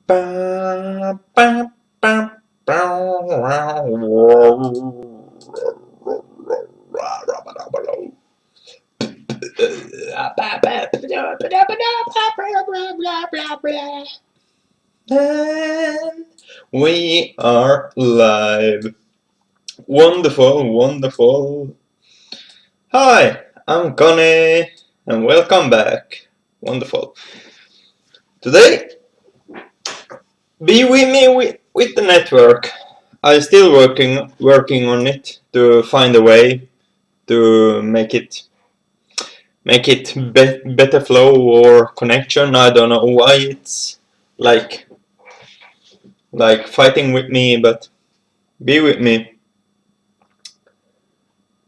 Ba, ba, ba, and we are live. Wonderful, wonderful. Hi, I'm Connie, and welcome back. Wonderful. Today, be with me with the network. I'm still working on it to find a way to make it better flow or connection. I don't know why it's like fighting with me, but be with me.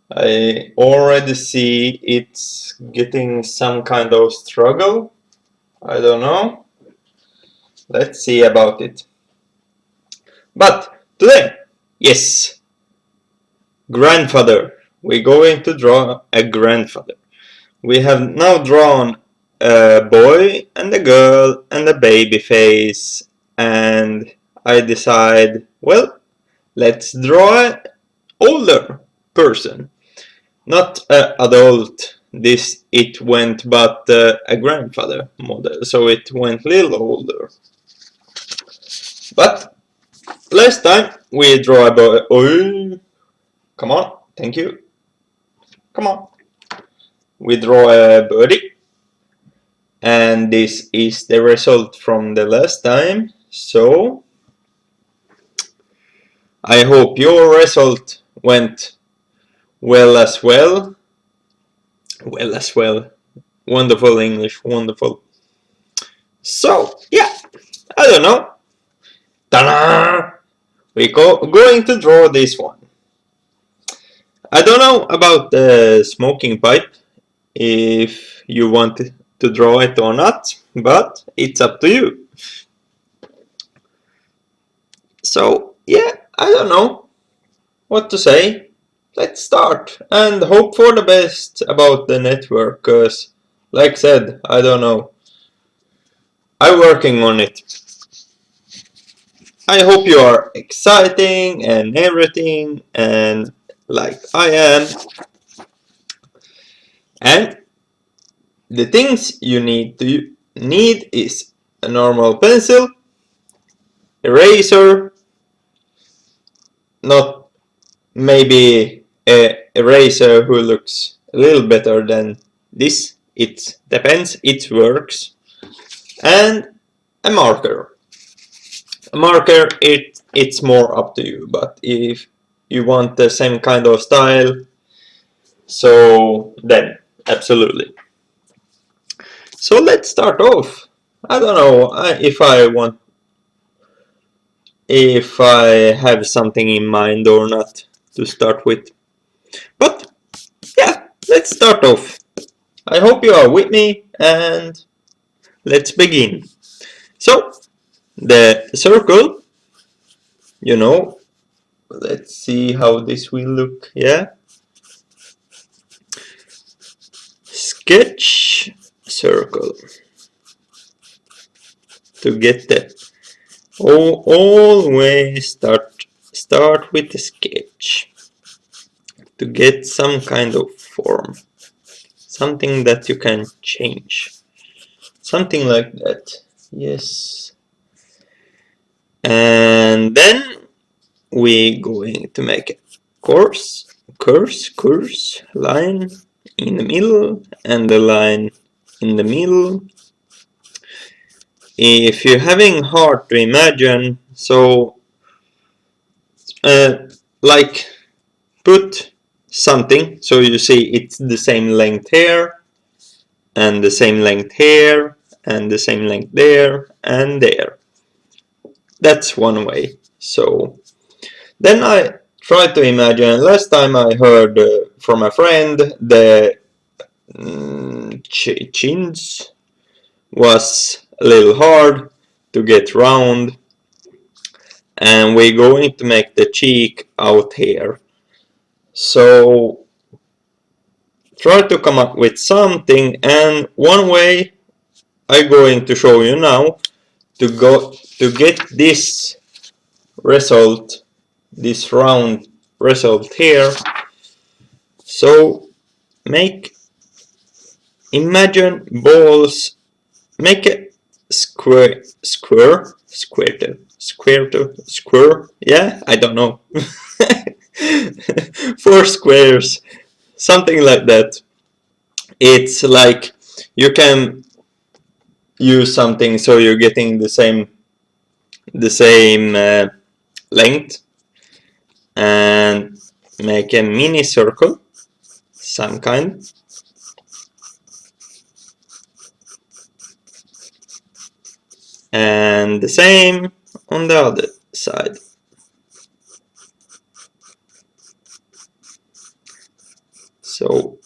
I already see it's getting some kind of struggle. I don't know. Let's see about it. But today, yes, grandfather. We're going to draw a grandfather. We have now drawn a boy and a girl and a baby face, and I decide, well, let's draw an older person, not an adult. It went, but a grandfather model, so it went a little older. But last time we draw a boy. Oh, come on, thank you. Come on. We draw a birdie. And this is the result from the last time. So I hope your result went well as well. Well as well. Wonderful English, wonderful. So yeah, I don't know. Ta-da! We're going to draw this one. I don't know about the smoking pipe, if you want to draw it or not, but it's up to you. So yeah, I don't know what to say. Let's start and hope for the best about the network, cause like I said, I don't know. I'm working on it. I hope you are exciting and everything, and like I am. And the things you need is a normal pencil, eraser, not maybe a eraser who looks a little better than this. It depends, it works. And a marker. A marker, it's more up to you, but if you want the same kind of style, so then absolutely. So let's start off. I don't know if I have something in mind or not to start with. But yeah, let's start off. I hope you are with me, and let's begin. So the circle, you know, let's see how this will look. Yeah, sketch circle to get that. Always start with the sketch to get some kind of form, something that you can change, something like that. Yes, and then we're going to make a course line in the middle and the line in the middle. If you're having hard to imagine, so like put something so you see it's the same length here and the same length here and the same length there and there. That's one way. So then I try to imagine. Last time I heard from a friend the chins was a little hard to get round, and we're going to make the cheek out here. So try to come up with something, and one way I'm going to show you now to get this result, this round result here. So imagine balls, make a square, yeah, I don't know. 4 squares, something like that. It's like you can use something so you're getting the same length, and make a mini circle, some kind. And the same on the other side. So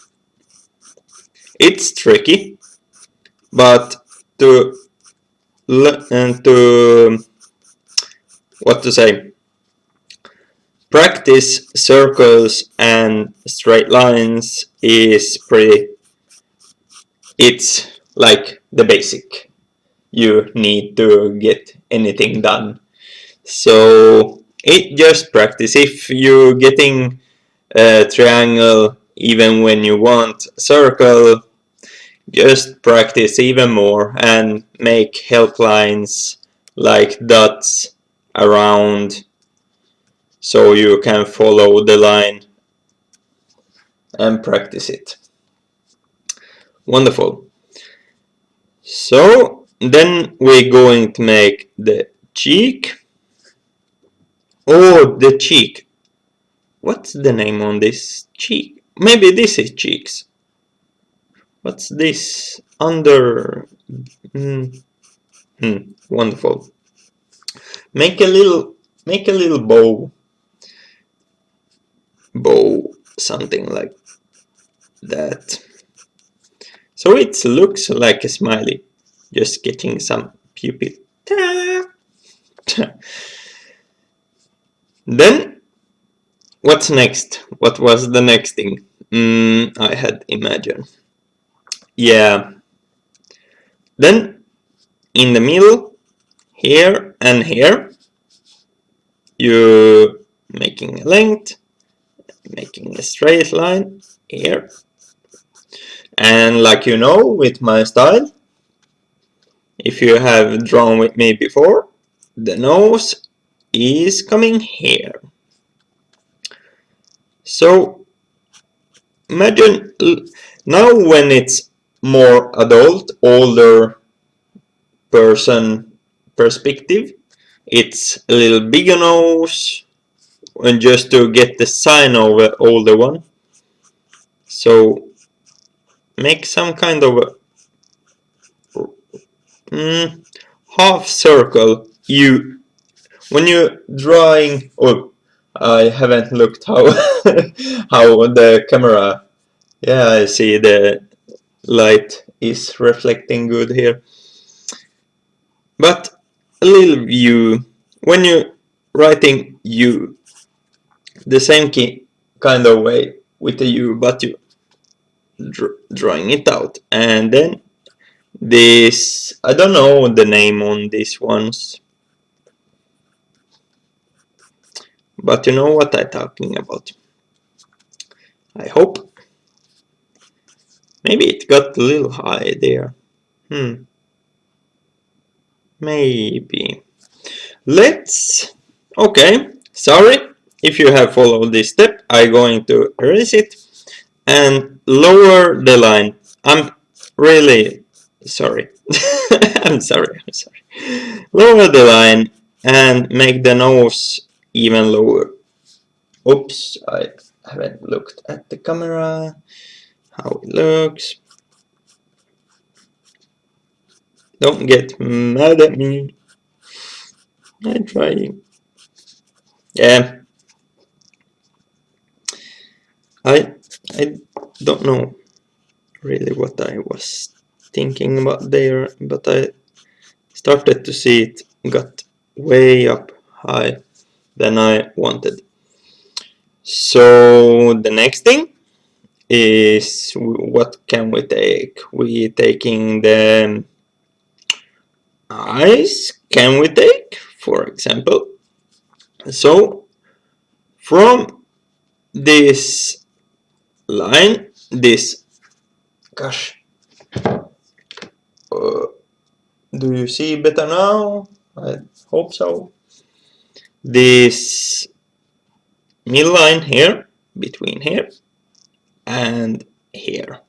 it's tricky, but to what to say, practice circles and straight lines is it's like the basic you need to get anything done. So it just practice. If you're getting a triangle even when you want a circle, just practice even more and make help lines like dots around so you can follow the line and practice it. Wonderful. So then we're going to make the cheek. Oh, the cheek. What's the name on this cheek? Maybe this is cheeks. What's this? Under. Wonderful. Make a little bow, something like that. So it looks like a smiley. Just getting some pupil. Then, what's next? What was the next thing? I had imagined. Yeah. Then, in the middle, here and here, you're making a length, making a straight line here. And like you know, with my style, if you have drawn with me before, the nose is coming here. So imagine now when it's more adult, older person perspective, it's a little bigger nose, and just to get the sign of an older one. So make some kind of a half circle. When you're drawing, I haven't looked how how the camera. Yeah, I see the light is reflecting good here. But a little U. When you're writing U, the same kind of way with the U, but you drawing it out, and then this, I don't know the name on these ones, but you know what I'm talking about, I hope. Maybe it got a little high there. Maybe. Okay, sorry if you have followed this step. I'm going to erase it and lower the line. I'm really sorry. I'm sorry. Lower the line and make the nose even lower. Oops, I haven't looked at the camera, how it looks. Don't get mad at me. I'm trying. Yeah. I don't know really what I was thinking about there, but I started to see it got way up high than I wanted. So the next thing is, what can we take? We're taking the eyes, can we take, for example? So from this line, this, gosh, do you see better now? I hope so. This middle line here, between here and here,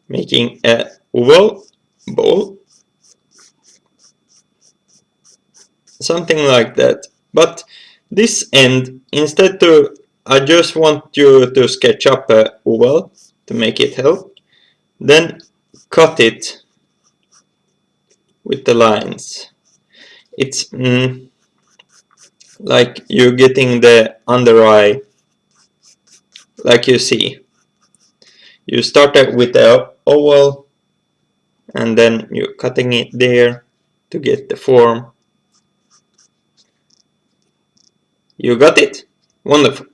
making a oval ball, something like that. But this end, instead I just want you to sketch up a oval to make it help, then cut it with the lines. It's like you're getting the under eye, like you see. You start with the oval and then you're cutting it there to get the form. You got it? Wonderful.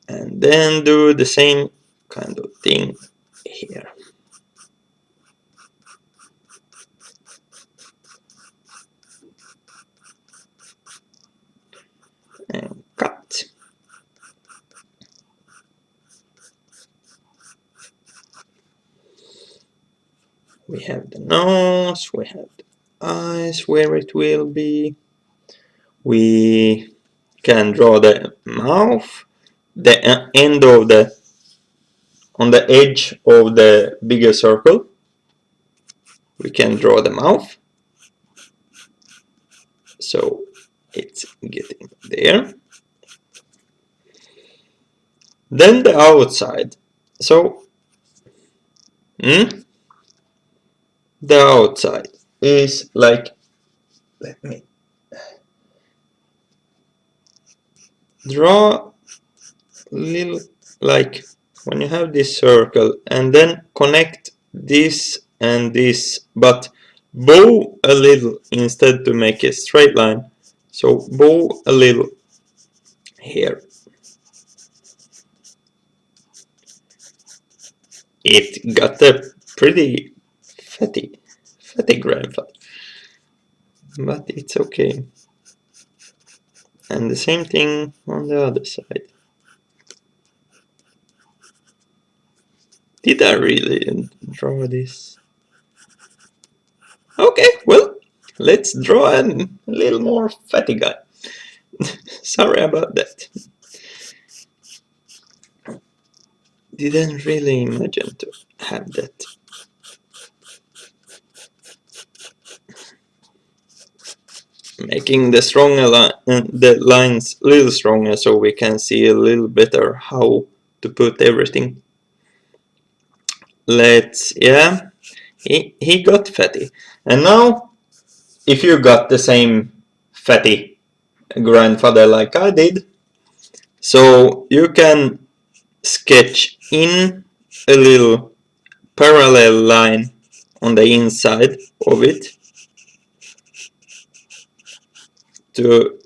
And then do the same kind of thing here. And cut. We have the nose, we have the eyes, where it will be. We can draw the mouth, the end of on the edge of the bigger circle. We can draw the mouth. So it's getting there. Then the outside. So the outside is like, let me draw little, like when you have this circle and then connect this and this, but bow a little instead to make a straight line. So bow a little here. It got a pretty fatty grandfather, but it's okay. And the same thing on the other side. Did I really draw this? Okay, well, let's draw a little more fatty guy. Sorry about that. Didn't really imagine to have that. Making the the lines a little stronger so we can see a little better how to put everything. Yeah, he got fatty. And now, if you got the same fatty grandfather like I did, so you can sketch in a little parallel line on the inside of it to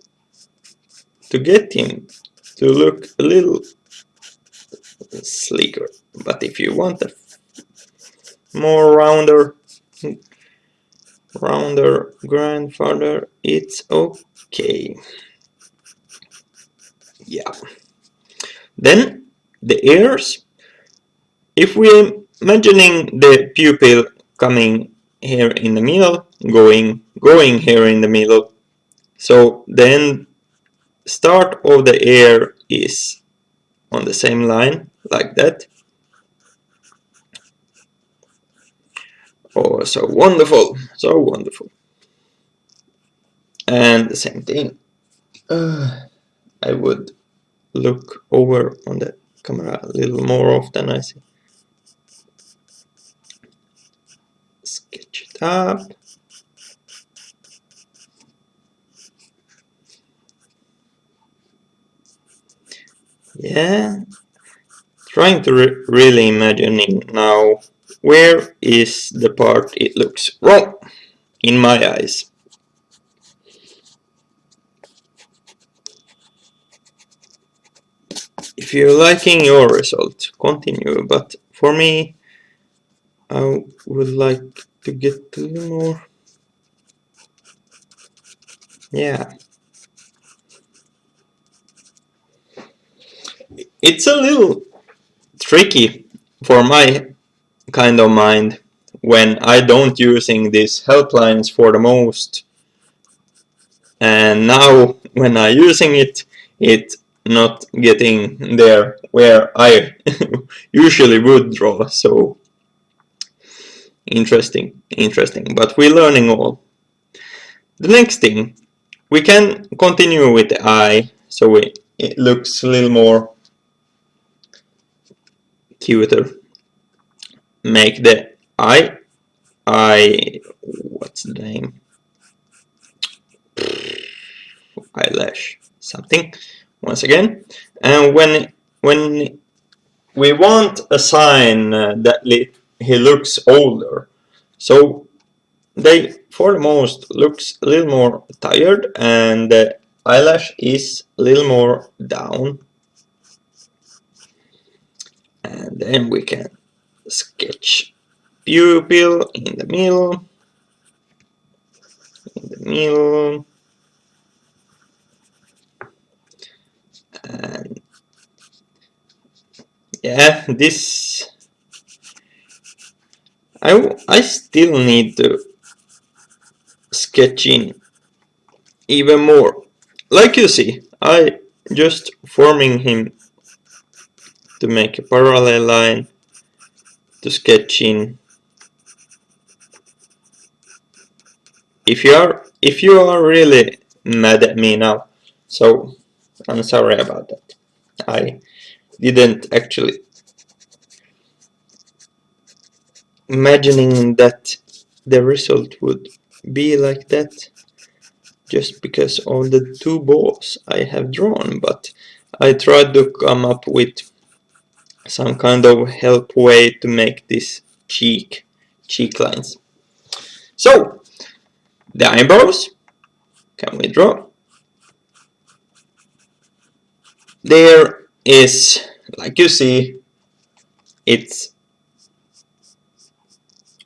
get him to look a little sleeker. But if you want a more rounder grandfather, it's okay. Yeah. Then the ears. If we're imagining the pupil coming here in the middle, going here in the middle, so then start of the ear is on the same line like that. Oh, so wonderful, so wonderful. And the same thing. I would look over on the camera a little more often, I see. Sketch it up. Yeah, trying to really imagining now where is the part it looks wrong in my eyes. If you're liking your result, continue, but for me I would like to get a little more. Yeah. It's a little tricky for my kind of mind when I don't using these helplines for the most, and now when I using it, it's not getting there where I usually would draw. So interesting, but we're learning all. The next thing, we can continue with the eye, so it looks a little more cuter. Make the eye, what's the name? Eyelash something once again. And when we want a sign that he looks older, so they for the most looks a little more tired and the eyelash is a little more down. And then we can sketch pupil in the middle, and yeah, this I still need to sketch in even more. Like you see, I just forming him to make a parallel line to sketch in. If you are really mad at me now, so I'm sorry about that. I didn't actually imagining that the result would be like that just because of the two balls I have drawn, but I tried to come up with some kind of help way to make this cheek lines. So the eyebrows, can we draw? There is, like you see, it's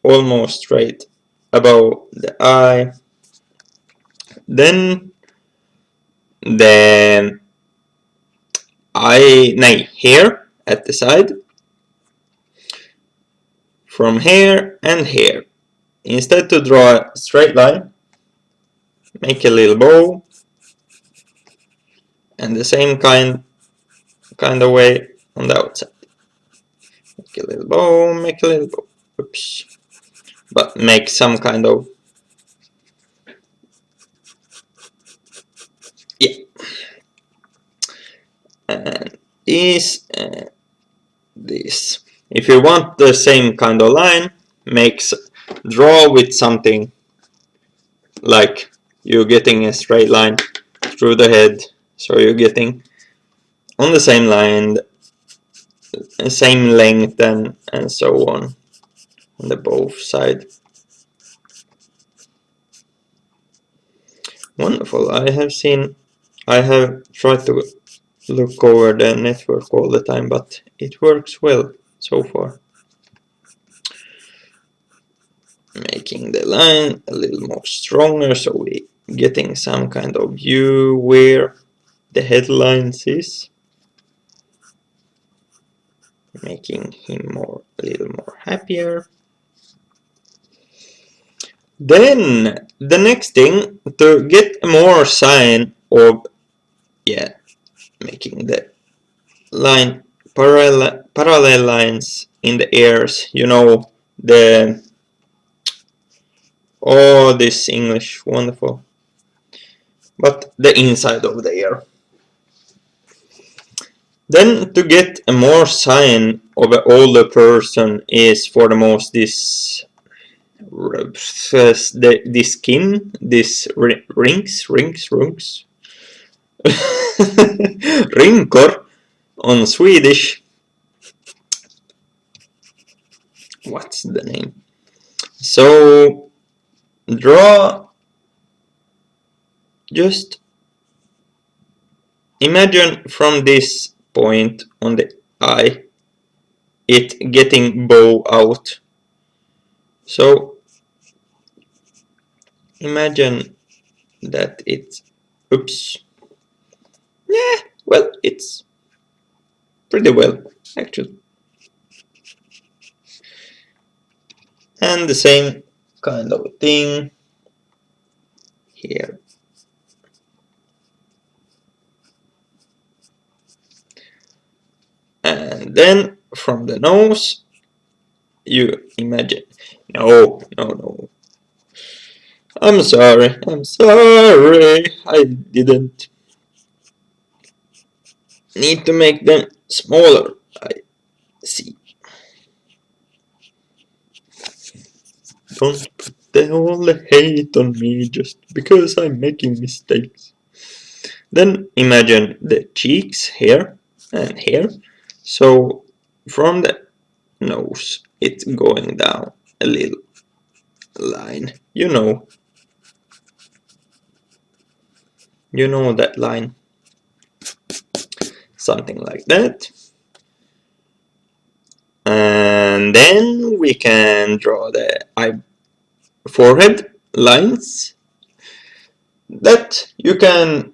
almost straight above the eye. Then the hair at the side, from here and here. Instead to draw a straight line, make a little bow, and the same kind of way on the outside. Make a little bow, oops, but make some kind of, yeah, and this and this. If you want the same kind of line, draw with something like you're getting a straight line through the head, so you're getting on the same line, same length, and so on the both side. Wonderful. I have tried to look over the network all the time, but it works well so far. Making the line a little more stronger, so we getting some kind of view where the headlines is. Making him a little more happier. Then the next thing, to get more sign of, yeah, making the line parallel lines in the ears, you know, this English, wonderful, but the inside of the ear. Then to get a more sign of an older person is for the most this skin, this rings rinkor on Swedish. What's the name? So just imagine from this point on the eye it getting bow out. So imagine that it's, oops, yeah, well, it's pretty well actually. And the same kind of thing here. And then from the nose, you imagine, no, I'm sorry, I didn't need to make them smaller, I see. Don't put all the hate on me just because I'm making mistakes. Then imagine the cheeks here and here. So from the nose, it's going down a little line. You know that line. Something like that. And then we can draw the forehead lines that you can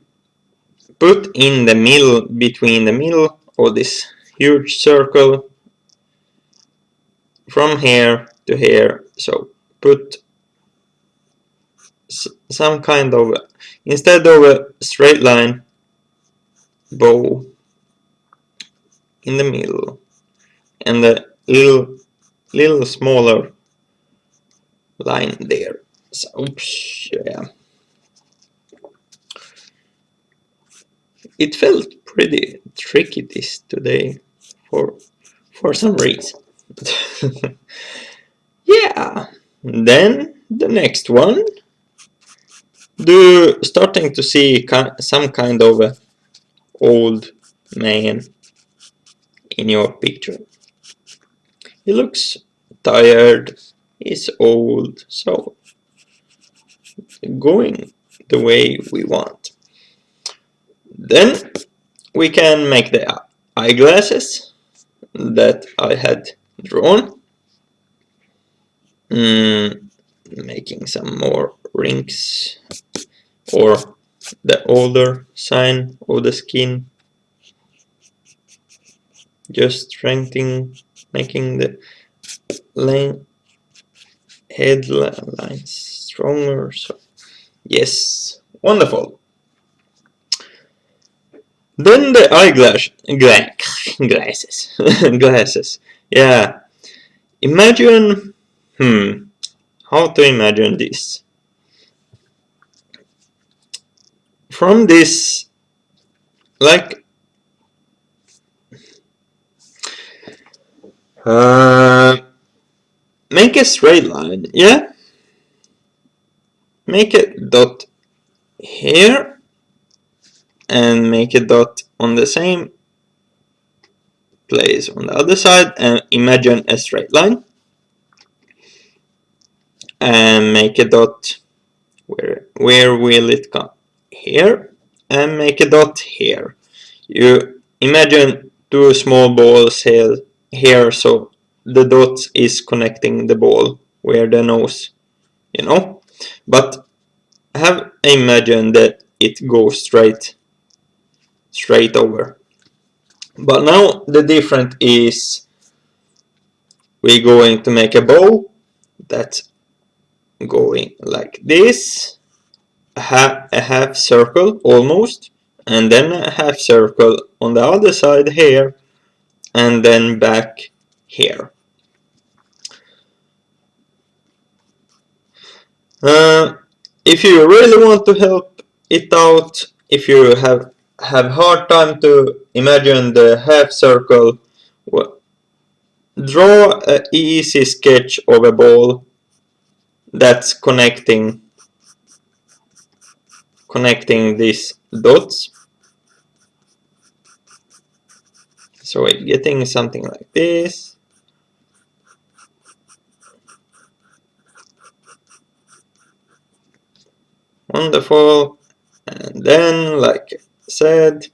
put in the middle, between the middle of this huge circle from here to here. So put some kind of, instead of a straight line, bow in the middle, and a little smaller line there. So, oops, yeah. It felt pretty tricky this today for some reason. Yeah. Then the next one, starting to see some kind of a old man in your picture. He looks tired, he's old, so going the way we want. Then we can make the eyeglasses that I had drawn. Making some more rings, or the older sign of the skin. Just strengthening, making the head lines stronger. So yes, wonderful. Then the glasses. Glasses. Yeah. Imagine, how to imagine this? From this, like, make a straight line, yeah? Make a dot here, and make a dot on the same place on the other side, and imagine a straight line. And make a dot, where will it come? Here, and make a dot here. You imagine two small balls here, so the dot is connecting the ball where the nose, but have imagined that it goes straight over. But now the difference is we're going to make a bow that's going like this, a half circle almost, and then a half circle on the other side here, and then back here. If you really want to help it out, if you have hard time to imagine the half circle, draw an easy sketch of a ball that's connecting these dots. So we're getting something like this. Wonderful. And then, like I said,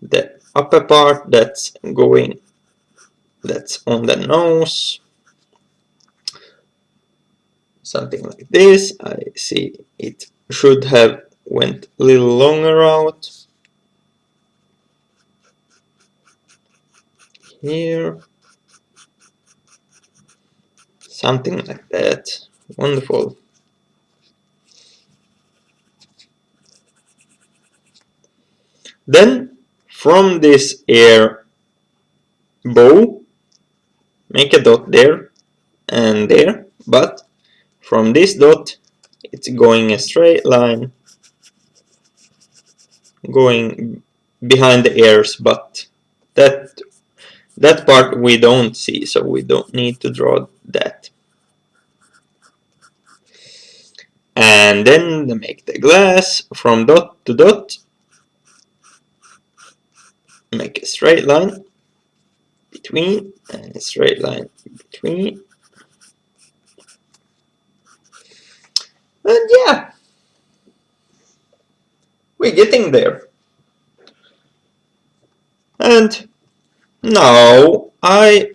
the upper part that's on the nose. something like this. I see it should have went a little longer out here, something like that. Wonderful. Then from this air bow, make a dot there and there, but from this dot it's going a straight line going behind the air's butt. That part we don't see, so we don't need to draw that. And then make the glass from dot to dot, make a straight line between and a straight line between. And yeah, we're getting there. And now I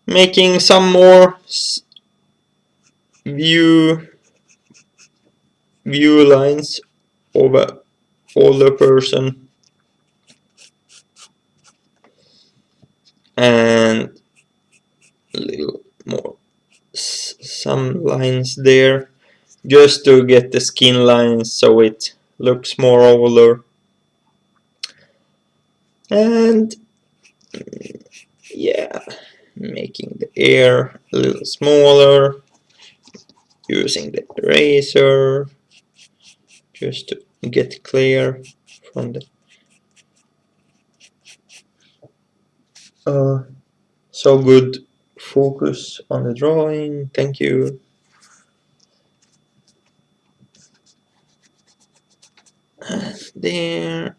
making some more view lines over the person, and a little more some lines there just to get the skin lines so it looks more older. And yeah, making the air a little smaller using the eraser just to get clear from the so good focus on the drawing, thank you. And there,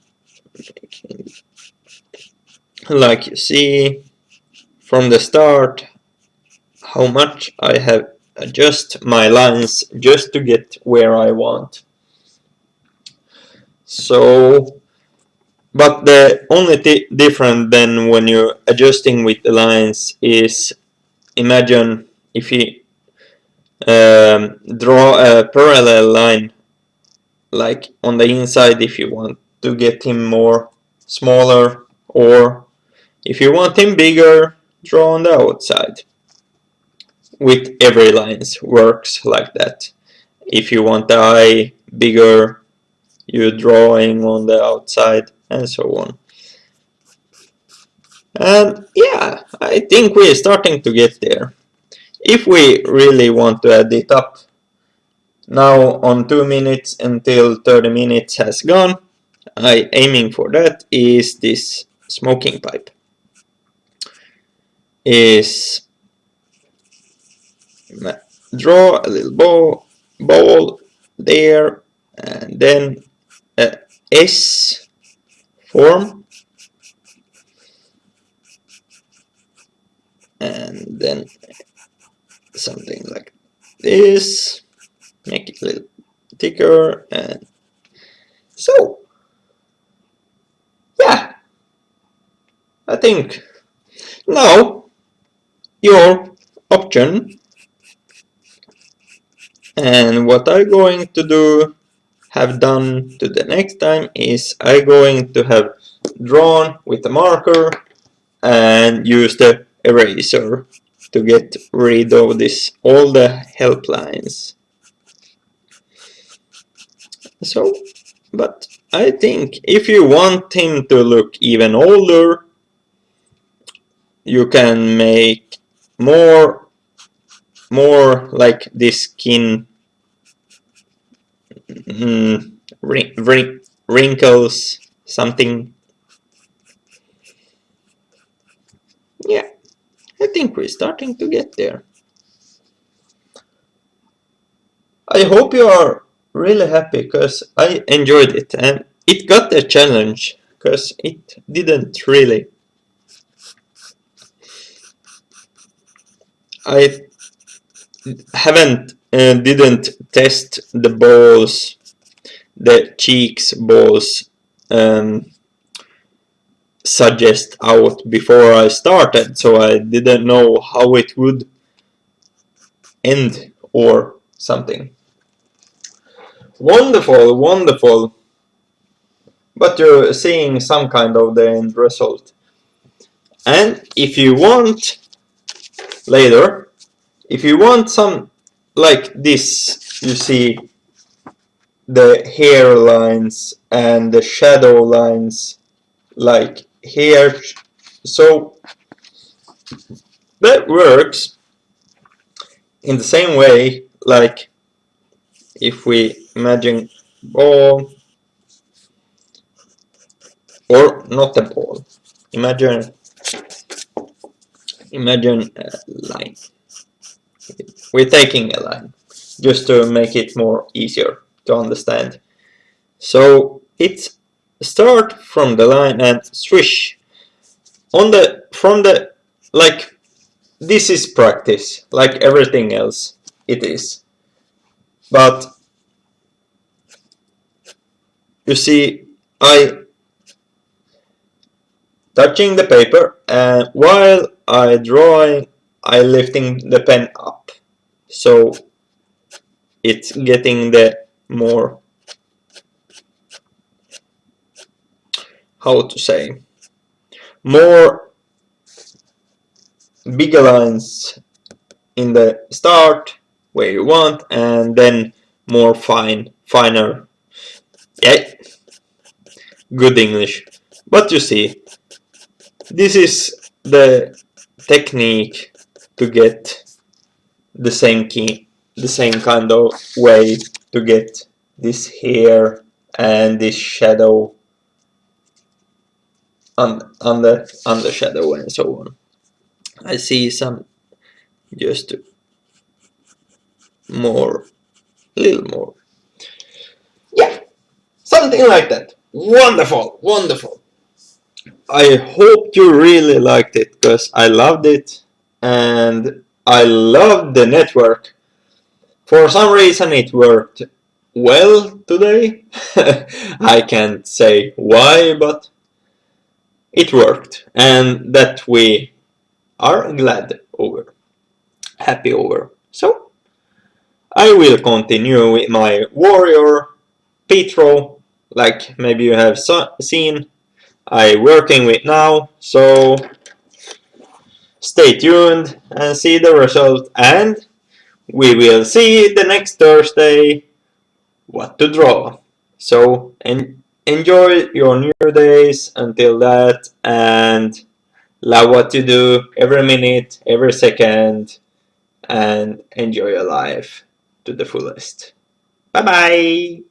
like you see from the start how much I have adjust my lines just to get where I want. So, but the only different than when you're adjusting with the lines is, imagine if you draw a parallel line like on the inside if you want to get him more smaller, or if you want him bigger, draw on the outside. With every lines works like that. If you want the eye bigger, you're drawing on the outside, and so on. And yeah, I think we're starting to get there. If we really want to add it up, now on 2 minutes until 30 minutes has gone, I aiming for that is this smoking pipe. Is draw a little bowl there, and then a S form, and then something like this, make it a little thicker, and so yeah, I think now your option. And what I'm going to do, have done to the next time, is I'm going to have drawn with a marker and use the eraser to get rid of this, all the help lines. So, but I think if you want him to look even older, you can make more like this skin wrinkles, something. Yeah, I think we're starting to get there. I hope you are really happy, because I enjoyed it, and it got a challenge because it didn't really. I didn't test the balls, the cheeks balls suggest out before I started, so I didn't know how it would end or something. Wonderful, wonderful. But you're seeing some kind of the end result. And if you want later, if you want some like this, you see the hairlines and the shadow lines like here. So that works in the same way, like if we imagine ball, or not a ball, imagine a line. We're taking a line just to make it more easier to understand. So it's start from the line and swish on the from the, like, this is practice like everything else it is, but you see I touching the paper, and while I drawing I lifting the pen up, so it's getting the more, how to say, more bigger lines in the start where you want, and then more finer. Yeah, good English. But you see, this is the technique to get the same kind of way to get this hair and this shadow on the shadow and so on. I see some just more, little more. Yeah, something like that. Wonderful, wonderful. I hope you really liked it, because I loved it, and I loved the network. For some reason it worked well today. I can't say why, but it worked, and that we are glad over, happy over. So I will continue with my warrior Petro, like maybe you have seen I working with now. So stay tuned and see the result, and we will see the next Thursday what to draw. So enjoy your new days until that, and love what you do every minute, every second, and enjoy your life to the fullest. Bye bye!